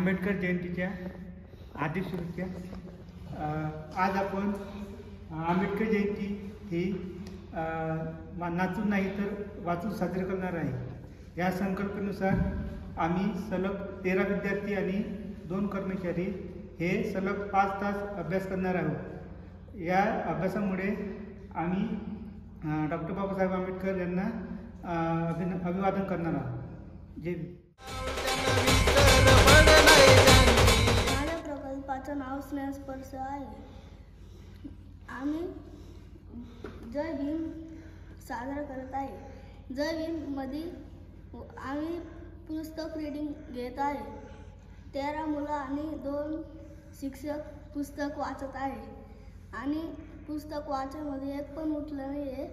आंबेडकर जयंतीच्या हार्दिक शुभेच्छा। आज आपण आंबेडकर जयंती ही नाचून नाही तर वाचून साजरी करणार आहे। या संकल्पनेनुसार आम्ही सलग 13 विद्यार्थी आणि 2 कर्मचारी हे सलग 5 तास अभ्यास करणार आहोत। या अभ्यासामुळे आम्ही डॉक्टर बाबासाहेब आंबेडकर यांना अभिवादन करणार आहोत। जय भीम। माझ्या प्रकल्पाचं नाव स्नेहस्पर्श आहे। आम्ही जय भीम साजरा करत आहे। जय भीम मध्ये आम्ही पुस्तक रीडिंग घेत आहे। 13 मुलं आणि 2 शिक्षक पुस्तक वाचत आहे आणि पुस्तक वाचण्यामध्ये एक पण उठलं नाही आहे।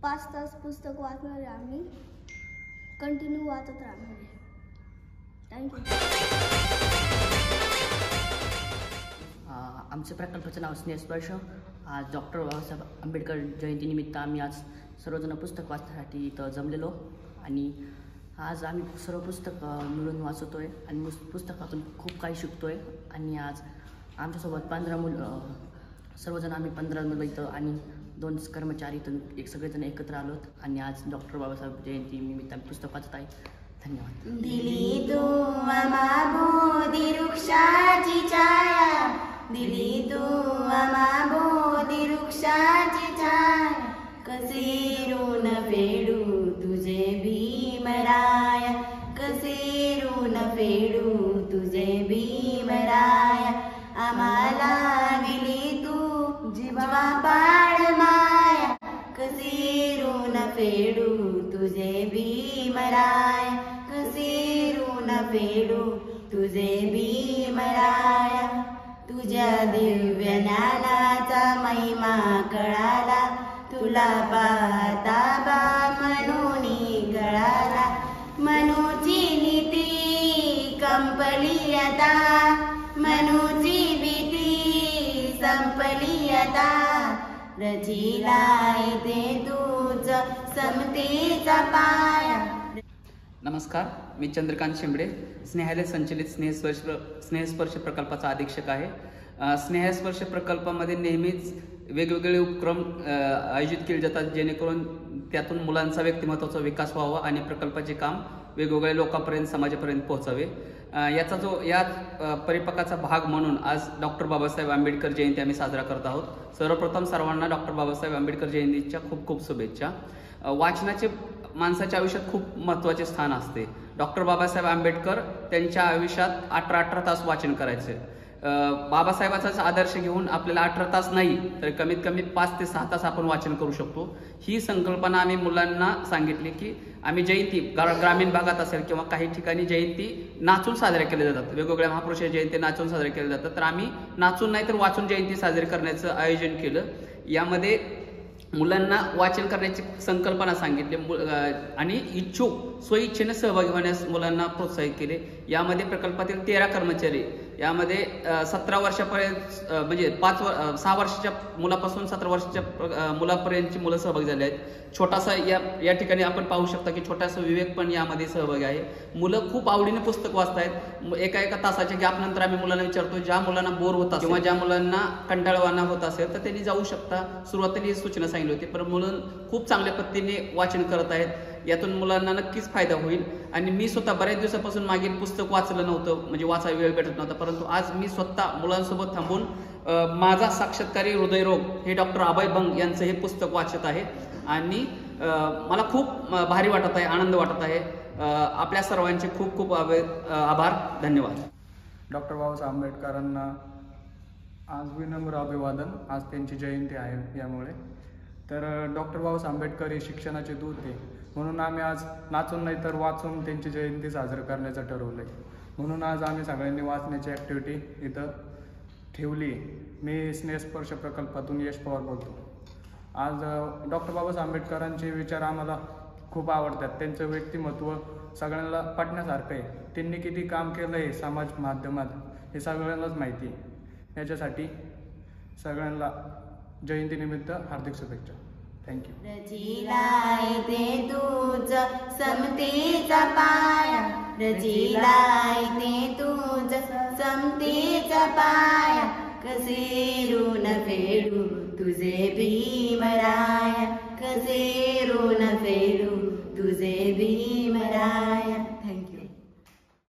5 तास पुस्तक वाचणार आहे। आम्ही कंटिन्यू वाचत राहणार आहे। थँक्यू। आमच्या प्रकल्पाचं नाव स्नेहस्पर्श। आज डॉक्टर बाबासाहेब आंबेडकर जयंतीनिमित्त आम्ही आज सर्वजण पुस्तक वाचण्यासाठी इथं जमलेलो आणि आज आम्ही सर्व पुस्तक मिळून वाचतोय आणि पुस्तकातून खूप काही शिकतोय। आणि आज आमच्यासोबत 15 मुलं सर्वजण आम्ही 15 मुलं इथं आणि 2 कर्मचारी इथं सगळेजण एकत्र आलोत आणि आज डॉक्टर बाबासाहेब जयंती निमित्त आम्ही पुस्तक वाचत आहे। धन्यवाद। दिली तू आम्हा बोधी वृक्षाची छाया, दिली तू आम्हा बोधी वृक्षाची छाया, कसे ऋण फेडू तुझे भीमराया, कसे ऋण फेडू तुझे भीमराया, आम्हाला दिली तू जीवा बाळ माया, कसे ऋण फेडू तुझे भीमराया, कसे ऋण फेडू तुझे भीमराया, तुझ्या दिव्य ज्ञानाचा महिमा कळाला, तुला पाहता बा मनोनी कळाला, मनूची नीती कंपली आता, मनूची भीती संपली आता, रचिला इथे तूच समतेचा पाया। नमस्कार, मी चंद्रकांत शिंबडे, स्नेहालय संचलित स्नेहस्पर्श प्रकल्पाचा अधीक्षक आहे। स्नेहस्पर्श प्रकल्पामध्ये नेहमीच वेगवेगळे उपक्रम आयोजित केले जातात जेणेकरून त्यातून मुलांचा व्यक्तिमत्वाचा विकास व्हावा आणि प्रकल्पाचे काम वेगवेगळ्या लोकांपर्यंत समाजापर्यंत पोहोचावे। या परिपक्वाचा भाग म्हणून आज डॉक्टर बाबासाहेब आंबेडकर जयंती आम्ही साजरा करत आहोत। सर्वप्रथम सर्वांना डॉक्टर बाबासाहेब आंबेडकर जयंतीच्या खूप खूप शुभेच्छा। वाचनाचे माणसाच्या आयुष्यात खूप महत्त्वाचे स्थान असते। डॉक्टर बाबासाहेब आंबेडकर त्यांच्या आयुष्यात 18 तास वाचन करायचे। बाबासाहेबांचाच आदर्श घेऊन आपल्याला 18 तास नाही तर कमीत कमी 5 ते 6 तास आपण वाचन करू शकतो। ही संकल्पना आम्ही मुलांना सांगितली की आम्ही जयंती ग्रामीण भागात असेल किंवा काही ठिकाणी जयंती नाचून साजऱ्या केल्या जातात, वेगवेगळ्या महापुरुषांच्या जयंती नाचून साजऱ्या केल्या जातात, तर आम्ही नाचून नाही तर वाचून जयंती साजरी करण्याचं आयोजन केलं। यामध्ये मुलांना वाचन करण्याची संकल्पना सांगितली आणि इच्छुक स्वइच्छेने सहभागी होण्यास मुलांना प्रोत्साहित केले। यामध्ये प्रकल्पातील 13 कर्मचारी यामध्ये 17 वर्षापर्यंत म्हणजे 6 वर्षाच्या मुलापासून 17 वर्षाच्या मुलापर्यंतची मुलं सहभागी झाले आहेत। छोटासा या ठिकाणी आपण पाहू शकता की छोटासा विवेक पण यामध्ये सहभागी आहे। मुलं खूप आवडीने पुस्तक वाचतायत। एका तासाच्या गॅप नंतर आम्ही मुलांना विचारतो, ज्या मुलांना बोर होत असेल किंवा ज्या मुलांना कंटाळवाणा होत असेल तर त्यांनी जाऊ शकता। सुरुवातीला ही सूचना सांगितली होती, पण मुलं खूप चांगल्या पद्धतीने वाचन करत आहेत। यातून मुलांना नक्कीच फायदा होईल। आणि मी स्वतः बऱ्याच दिवसापासून मागील पुस्तक वाचलं नव्हतं, म्हणजे वाचायला वेळ भेटत नव्हता, परंतु आज मी स्वतः मुलांसोबत थांबून माझा साक्षात्कारी हृदयरोग हे डॉक्टर अभय बंग यांचं हे पुस्तक वाचत आहे आणि मला खूप भारी वाटत आहे, आनंद वाटत आहे। आपल्या सर्वांचे खूप खूप आभार, धन्यवाद। डॉक्टर बाबासाहेब आंबेडकरांना आज विनम्र अभिवादन। आज त्यांची जयंती आहे, यामुळे तर डॉक्टर बाबासाहेब आंबेडकर हे शिक्षणाचे दूत आहे, म्हणून आम्ही आज नाचून नाही तर वाचून त्यांची जयंती साजरी करण्याचं ठरवलं आहे। म्हणून आज आम्ही सगळ्यांनी वाचण्याची ॲक्टिव्हिटी इथं ठेवली। मी स्नेहस्पर्श प्रकल्पातून यश पवार बोलतो। आज डॉक्टर बाबासाहेब आंबेडकरांचे विचार आम्हाला खूप आवडतात। त्यांचं व्यक्तिमत्व सगळ्यांना पटण्यासारखं आहे। त्यांनी किती काम केलं आहे समाज माध्यमात हे सगळ्यांनाच माहिती आहे। याच्यासाठी सगळ्यांना जयंतीनिमित्त हार्दिक शुभेच्छा। थँक्यू। रचिला इथे तूच समतेचा पाया, रचिलाय ते तुझ समतेचा पाया कसे ऋण फेडू तुझे भीमराया कसे ऋण फेडू तुझे भीम